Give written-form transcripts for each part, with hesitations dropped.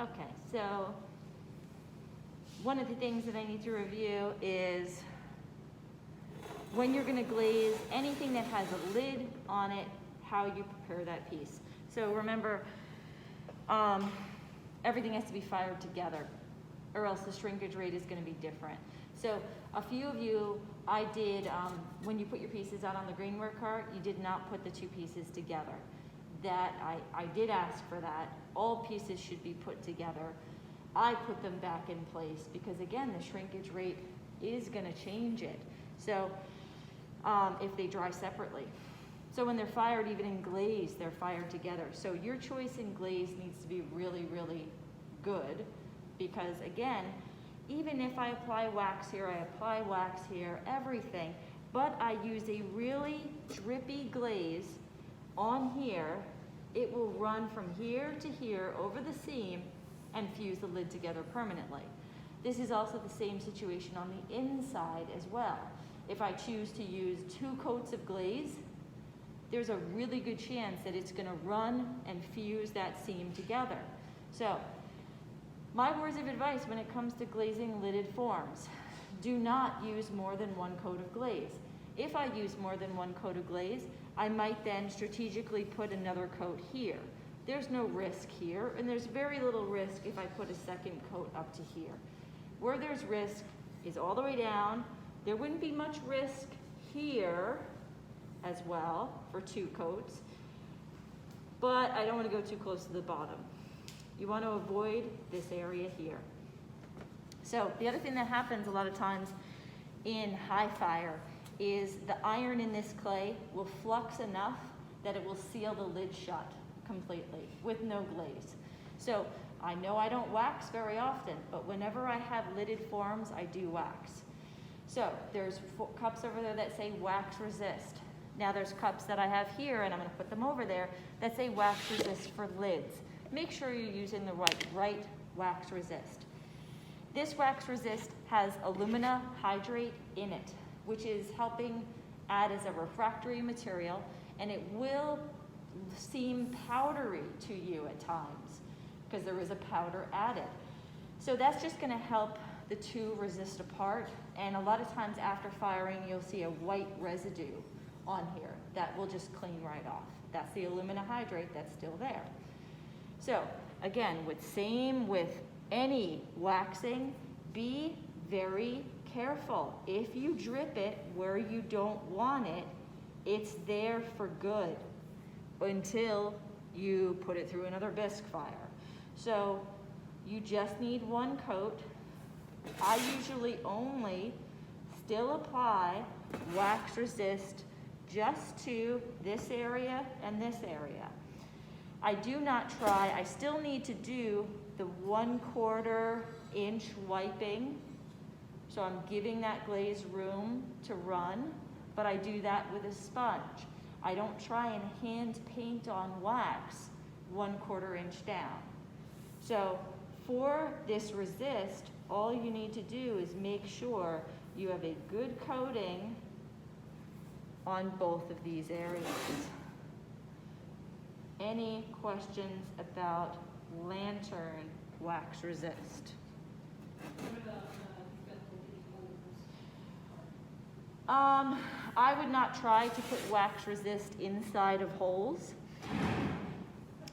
Okay, so one of the things that I need to review is when you're gonna glaze anything that has a lid on it, how you prepare that piece. So remember, everything has to be fired together or else the shrinkage rate is gonna be different. So a few of you, I did, when you put your pieces out on the greenware cart, you did not put the two pieces together. That, I did ask for that. All pieces should be put together. I put them back in place because again, the shrinkage rate is gonna change it. So if they dry separately. So when they're fired, even in glaze, they're fired together. So your choice in glaze needs to be really, really good because again, even if I apply wax here, everything, but I use a really drippy glaze on here, it will run from here to here over the seam and fuse the lid together permanently. This is also the same situation on the inside as well. If I choose to use 2 coats of glaze, there's a really good chance that it's gonna run and fuse that seam together. So, my words of advice when it comes to glazing lidded forms, do not use more than 1 coat of glaze. If I use more than 1 coat of glaze, I might then strategically put another coat here. There's no risk here, and there's very little risk if I put a second coat up to here. Where there's risk is all the way down. There wouldn't be much risk here as well for 2 coats, but I don't want to go too close to the bottom. You want to avoid this area here. So the other thing that happens a lot of times in high fire is the iron in this clay will flux enough that it will seal the lid shut completely with no glaze. So I know I don't wax very often, but whenever I have lidded forms, I do wax. So there's cups over there that say wax resist. Now there's cups that I have here, and I'm gonna put them over there, that say wax resist for lids. Make sure you're using the right wax resist. This wax resist has alumina hydrate in it, which is helping add as a refractory material, and it will seem powdery to you at times because there is a powder added. So that's just gonna help the 2 resist apart, and a lot of times after firing, you'll see a white residue on here that will just clean right off. That's the alumina hydrate that's still there. So again, same with any waxing, be very careful. If you drip it where you don't want it, it's there for good until you put it through another bisque fire. So you just need 1 coat. I usually only still apply wax resist just to this area and this area. I do not try, I still need to do the 1/4 inch wiping. So I'm giving that glaze room to run, but I do that with a sponge. I don't try and hand paint on wax 1/4 inch down. So for this resist, all you need to do is make sure you have a good coating on both of these areas. Any questions about lantern wax resist? I would not try to put wax resist inside of holes.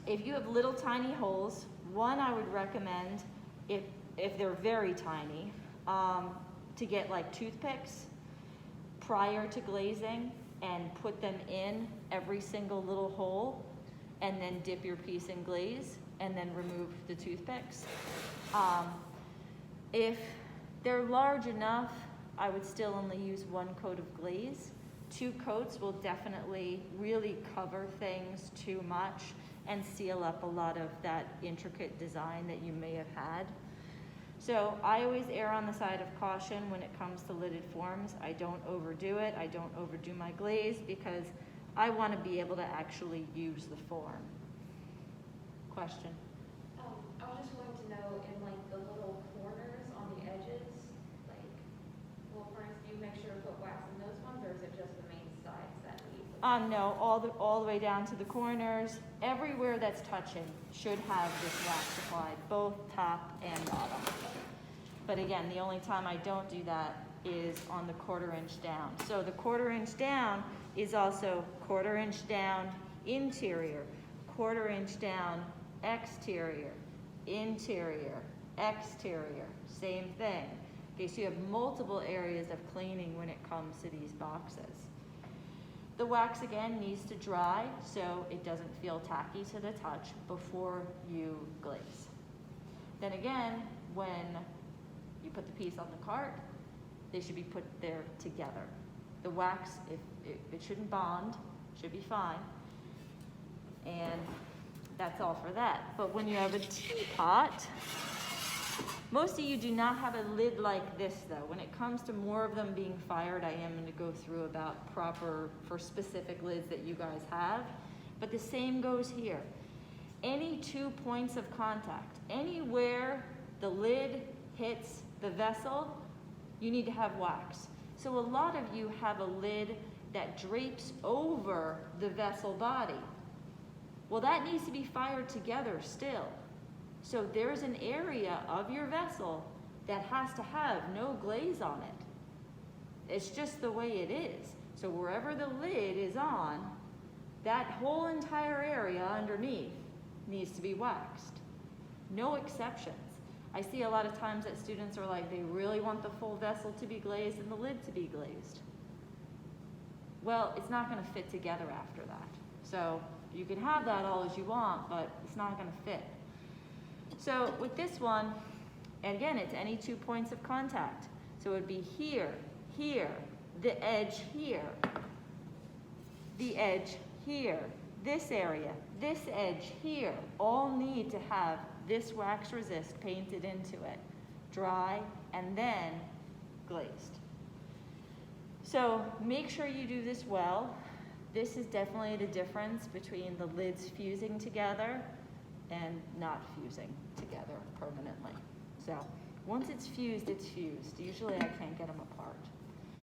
If you have little tiny holes, one I would recommend, if they're very tiny, to get like toothpicks prior to glazing and put them in every single little hole and then dip your piece in glaze and then remove the toothpicks. If they're large enough, I would still only use 1 coat of glaze. 2 coats will definitely really cover things too much and seal up a lot of that intricate design that you may have had. So I always err on the side of caution when it comes to lidded forms. I don't overdo it. I don't overdo my glaze because I want to be able to actually use the form. Question? I was just wanting to know in like the little corners on the edges, like little corners, do you make sure to put wax in those ones, or is it just the main sides that need the No, all the way down to the corners. Everywhere that's touching should have this wax applied, both top and bottom. But again, the only time I don't do that is on the 1/4 inch down. So the 1/4 inch down is also 1/4 inch down interior, 1/4 inch down exterior, interior, exterior, same thing. Okay, so you have multiple areas of cleaning when it comes to these boxes. The wax again needs to dry so it doesn't feel tacky to the touch before you glaze. Then again, when you put the piece on the cart, they should be put there together. The wax, it shouldn't bond, should be fine. And that's all for that. But when you have a teapot, most of you do not have a lid like this though. When it comes to more of them being fired, I am going to go through about for specific lids that you guys have. But the same goes here. Any 2 points of contact, anywhere the lid hits the vessel, you need to have wax. So a lot of you have a lid that drapes over the vessel body. Well, that needs to be fired together still. So there's an area of your vessel that has to have no glaze on it. It's just the way it is. So wherever the lid is on, that whole entire area underneath needs to be waxed. No exceptions. I see a lot of times that students are like, they really want the full vessel to be glazed and the lid to be glazed. Well, it's not going to fit together after that. So you can have that all as you want, but it's not going to fit. So with this one, and again, it's any 2 points of contact. So it would be here, here, the edge here, the edge here, this area, this edge here, all need to have this wax resist painted into it, dry, and then glazed. So make sure you do this well. This is definitely the difference between the lids fusing together and not fusing together permanently. So once it's fused, it's fused. Usually I can't get them apart.